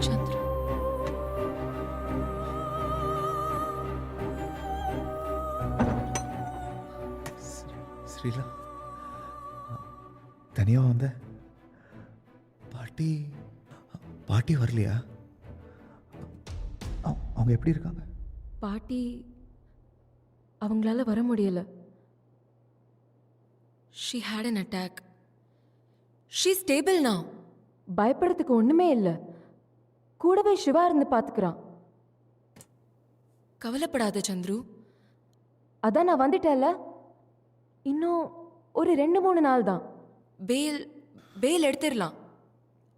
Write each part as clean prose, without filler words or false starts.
சந்திரு, ஸ்ரீலா, தனியா வந்த? பாட்டி பாட்டி வரலையா? அவங்க எப்படி இருக்காங்க? பாட்டி அவங்களால வர முடியல. She had an attack. She's stable now. பயப்படுறதுக்கு ஒண்ணுமே இல்லை. கூடவே சிவா இருந்து பார்த்துக்கிறான். கவலைப்படாத சந்துரு. அதான் நான் வந்துட்டேன்ல. இன்னும் ஒரு 2-3 நாள் தான். பேல் எடுத்துடலாம்.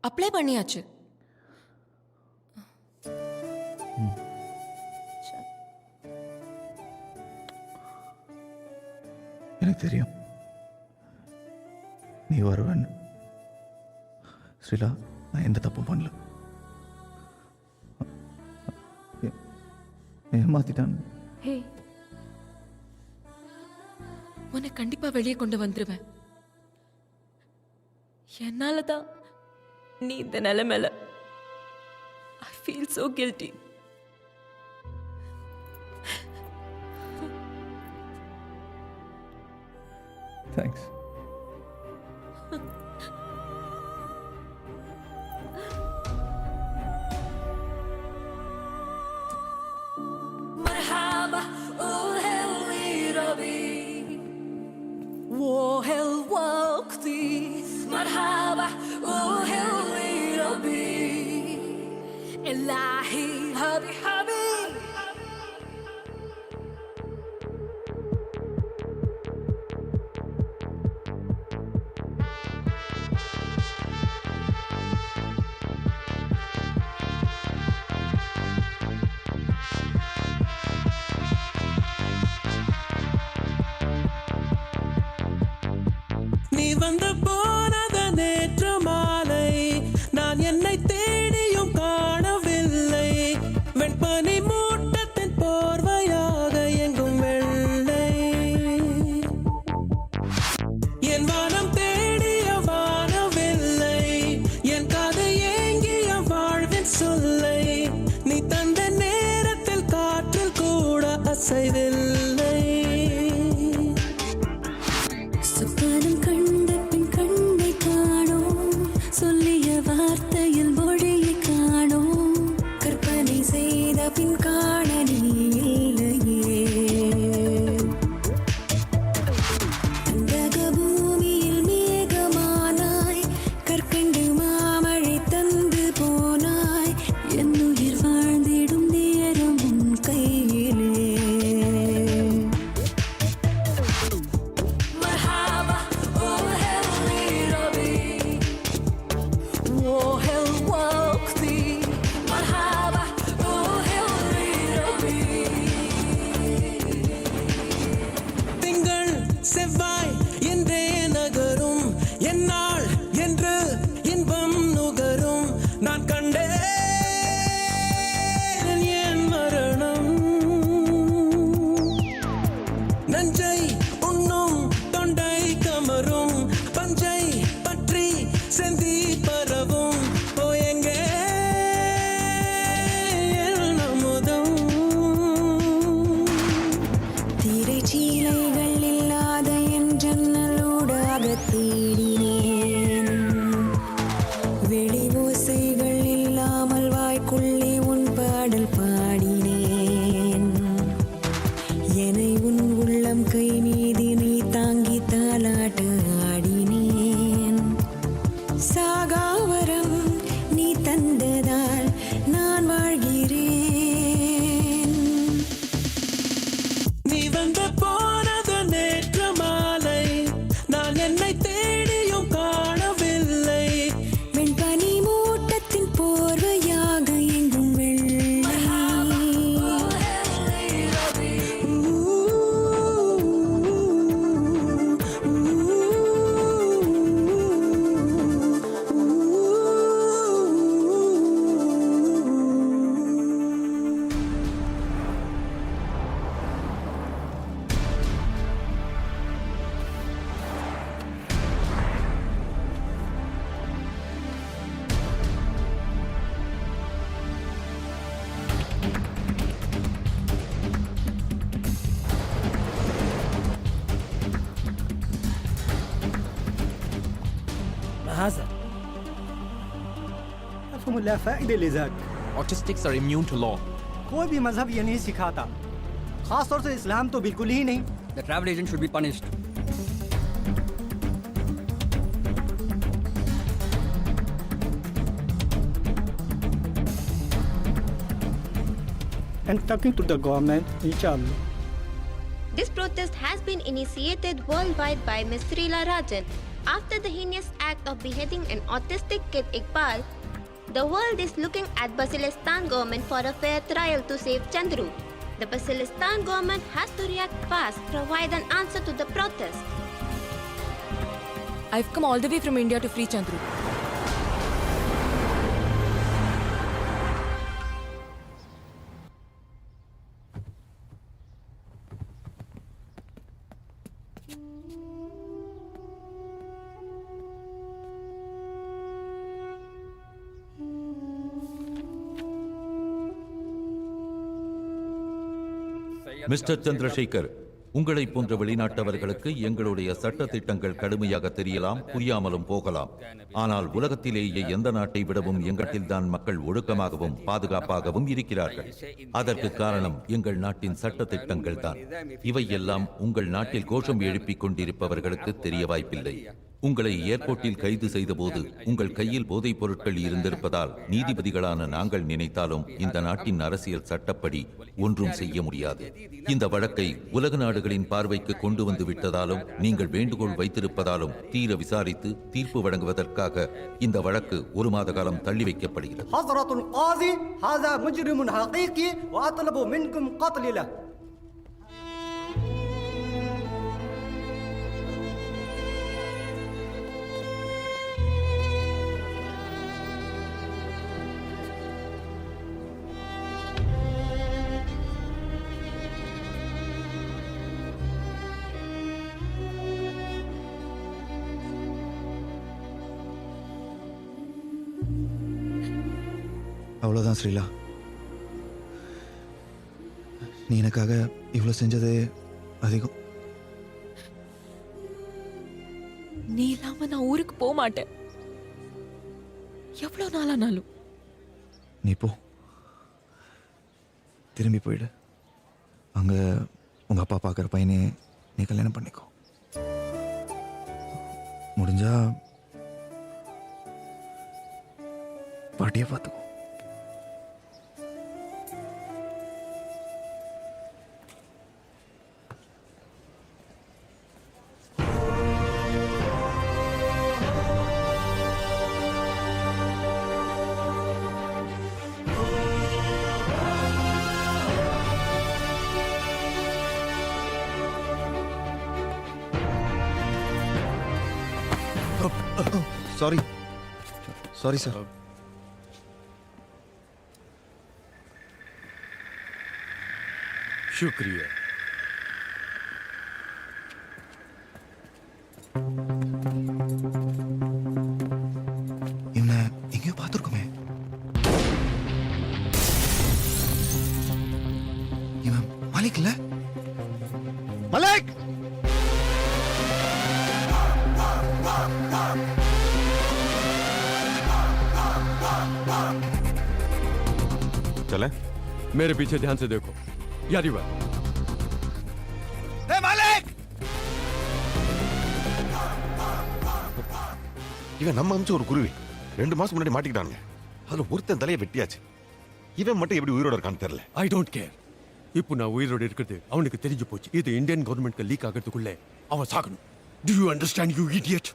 அப்ளை பண்ணியாச்சு. எனக்கு தெரியும் நீ வருவன். ஸ்ரீலா, நான் எந்த தப்பும் பண்ணல. ஏமாத்திட்டான். ஹே, உன்னை கண்டிப்பா வெளியே கொண்டு வந்துருவேன். என்னாலதான் நீ இந்த நிலைமையில. I feel so guilty. Thanks. مرحبا وهلي ربي وهل وقتي مرحبا وهلي ربي إلهي هبي حبي நீ வந்த போனத நேற்று மாலை நான் என்னை தேடியும் காணவில்லை. வெண்பனி மூட்டத்தின் போர்வையாக எங்கும் வெள்ளை. என் வானம் தேடிய வானவில்லை. என் கதை ஏங்கிய வாழ்வின் சொல்லை. நீ தந்த நேரத்தில் காற்றில் கூட அசைவில்லை. சுப்பனம் கண்ட பின் கண்ட هذا؟ أفهم لا فائدة لذاك. Autistics are immune to law. कोई भी मजहब ये नहीं सिखाता, खास तौर से इस्लाम तो बिल्कुल ही नहीं. The travel agent should be punished. And talking to the government, inshallah. This protest has been initiated worldwide by Ms. Srila Rajan after the heinous act of beheading an autistic kid Iqbal. The world is looking at Basilistan government for a fair trial to save Chandru. The Basilistan government has to react fast, provide an answer to the protest. I've come all the way from India to free Chandru. Mister Chandrasekhar, உங்களை போன்ற வெளிநாட்டவர்களுக்கு எங்களுடைய சட்ட திட்டங்கள் கடுமையாக தெரியலாம், புரியாமலும் போகலாம். ஆனால் உலகத்திலேயே எந்த நாட்டை விடவும் எங்களில்தான் மக்கள் ஒழுக்கமாகவும் பாதுகாப்பாகவும் இருக்கிறார்கள். அதற்கு காரணம் எங்கள் நாட்டின் சட்ட திட்டங்கள் தான். இவையெல்லாம் உங்கள் நாட்டில் கோஷம் எழுப்பிக் கொண்டிருப்பவர்களுக்கு தெரிய வாய்ப்பில்லை. உங்களை ஏர்போர்ட்டில் கைது செய்தபோது உங்கள் கையில் போதைப் பொருட்கள் இருந்திருப்பதால் நீதிபதிகளான நாங்கள் நினைத்தாலும் இந்த நாட்டின் அரசியல் சட்டப்படி ஒன்றும் செய்ய முடியாது. இந்த வழக்கை உலக நாடுகளின் பார்வைக்கு கொண்டு வந்து விட்டதாலும் நீங்கள் வேண்டுகோள் வைத்திருப்பதாலும் தீர விசாரித்து தீர்ப்பு வழங்குவதற்காக இந்த வழக்கு 1 மாத காலம் தள்ளி வைக்கப்படுகிறது. حضرة القاضي هذا مجرم حقيقي وأطلب منكم قتله. அவ்வளோதான் ஸ்ரீலா. நீ எனக்காக இவ்வளோ செஞ்சதே அதிகம். நீ இல்லாம நான் ஊருக்கு போக மாட்டேன், எவ்வளவு நாளானாலும். நீ போ, திரும்பி போயிடு. அங்கே உங்கள் அப்பா பார்க்குற பையனே நீ கல்யாணம் பண்ணிக்கோ. முடிஞ்சா பாட்டியை பார்த்துக்கோ. Sorry, sir. शुक्रिया. இவனை எங்கேயோ பார்த்துருக்குமே. இவன் மாலிக் இல்ல? மாலிக்! चले, मेरे पीछे ध्यान से देखो. यारी बात. இவன் நம்ம அமிச்ச ஒரு குருவி 2 மாசம் முன்னாடி மாட்டிக்கிட்டானுங்க. அதுல ஒருத்தன் தலையை வெட்டியாச்சு. இவன் மட்டும் எப்படி உயிரோட இருக்கான்னு தெரியல. I don't care. இப்போ நான் உயிரோட இருக்கிறது அவனுக்கு தெரிஞ்சு போச்சு. இது இந்தியன் கவர்மெண்ட்க்கு லீக் ஆகிறதுக்குள்ள அவன் சாகணும். To you understand you idiot?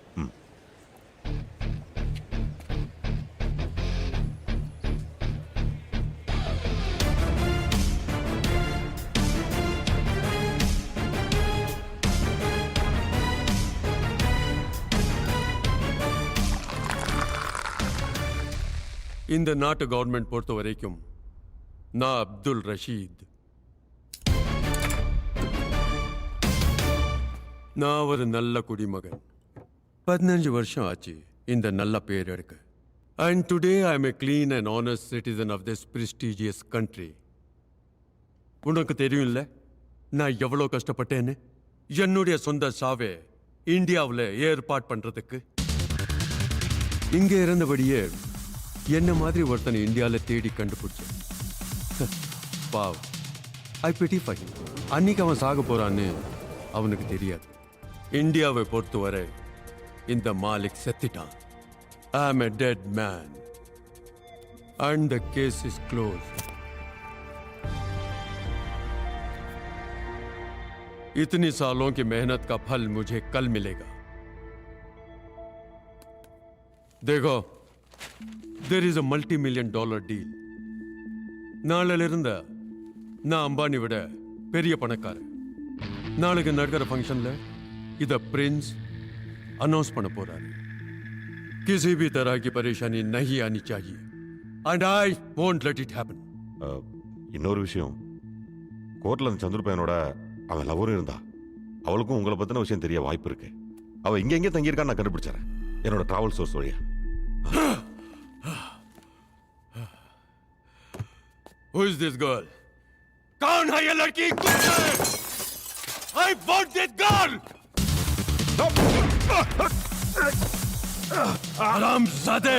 இந்த நாட்டு கவர்மெண்ட் பொறுத்த வரைக்கும் நான் அப்துல் ரஷீத். நான் ஒரு நல்ல குடிமகன். 15 வருஷம் ஆச்சு இந்த நல்ல பேர் எடுக்க. And today I am a clean and honest citizen of this prestigious country. உனக்கு தெரியும் இல்ல நான் எவ்வளவு கஷ்டப்பட்டேன்னு. என்னுடைய சொந்த சாவே இந்தியாவில் ஏற்பாடு பண்றதுக்கு. இங்க இருந்தபடியே என்ன மாதிரி ஒருத்தனை இந்தியால தேடி கண்டுபிடிச்சேன். பாவ், ஐ பிட்டி ஃபை. அன்னைக்கு அவன் சாக போறான்னு அவனுக்கு தெரியாது. இந்தியாவை பொறுத்தவரை இந்த மாலிக் செத்துட்டான். ஐ அம் a dead man and the case is closed. इतनी सालों की मेहनत का फल मुझे कल मिलेगा. देखो, there is a multi-million-dollar deal. நாளிலிருந்த நான் அம்பானி விட பெரிய பணக்காரன். நாளைக்கு நடக்கிற ஃபங்க்ஷன்ல இத பிரின்ஸ் அனௌன்ஸ் பண்ண போறாரு. किसी भी तरह की परेशानी नहीं आनी चाहिए and I won't let it happen. இன்னொரு விஷயம், கோர்ட்ல அந்த சந்துரு பையனோட அவன் லவரும் இருந்தா அவளுக்கும் உங்களை பத்தின விஷயம் தெரிய வாய்ப்பு இருக்கு. அவ இங்க எங்கே தங்கியிருக்கான்னு நான் கண்டுபிடிச்சேன் என்னோட டிராவல் சோர்ஸ் வழியா. Who is this girl? कौन है ये लड़की? I want this girl. हरामजादे,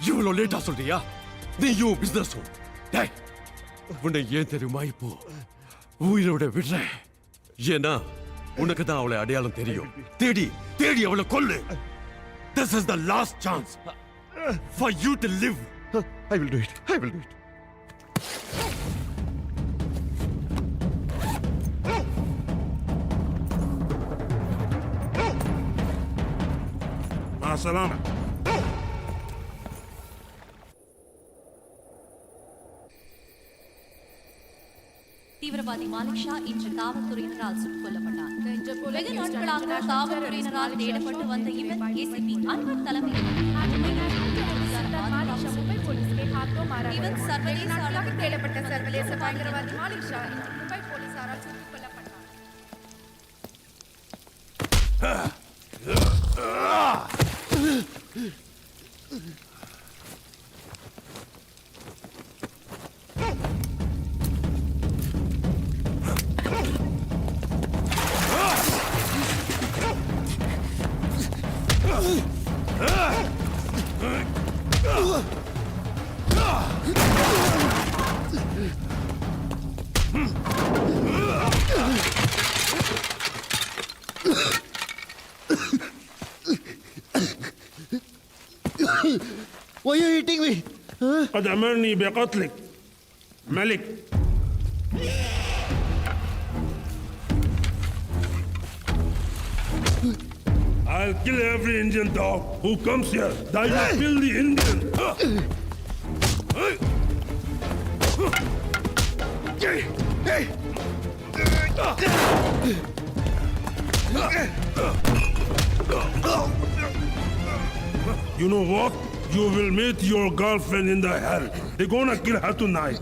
இவ்வளோ லேட்டா சொல்றியா? நீயும் பிசினஸ் டேய், உன்னை ஏன் தெரியுமா இப்போ உயிரோட விடுறேன்? ஏன்னா உனக்கு தான் அவளை அடையாளம் தெரியும். தேடி தேடி அவளை கொல்லு. This is the last chance for you to live. I will do it. I will do it. Assalamu. தீவிரவாதி மாலிக் ஷா இன்று காவல்துறையினரால் சுட்டுக் கொல்லப்பட்டார். வெகு நாட்களாக காவல்துறையினரால் தேடப்பட்டு வந்த இவர் ஏசிபி அன்வர் தலைமையில் இவர் சர்வதேச அளவில் தேடப்பட்ட சர்வதேச பயங்கரவாதி மாலிக் ஷா இன்று மும்பை போலீசாரால் சுட்டுக் கொல்லப்பட்டார். Why are you hitting me? قد أمرني بقتلك ملك. I'll kill every Indian dog who comes here. I will kill the Indian. You know what? You will meet your girlfriend in the hell. They're gonna kill her tonight.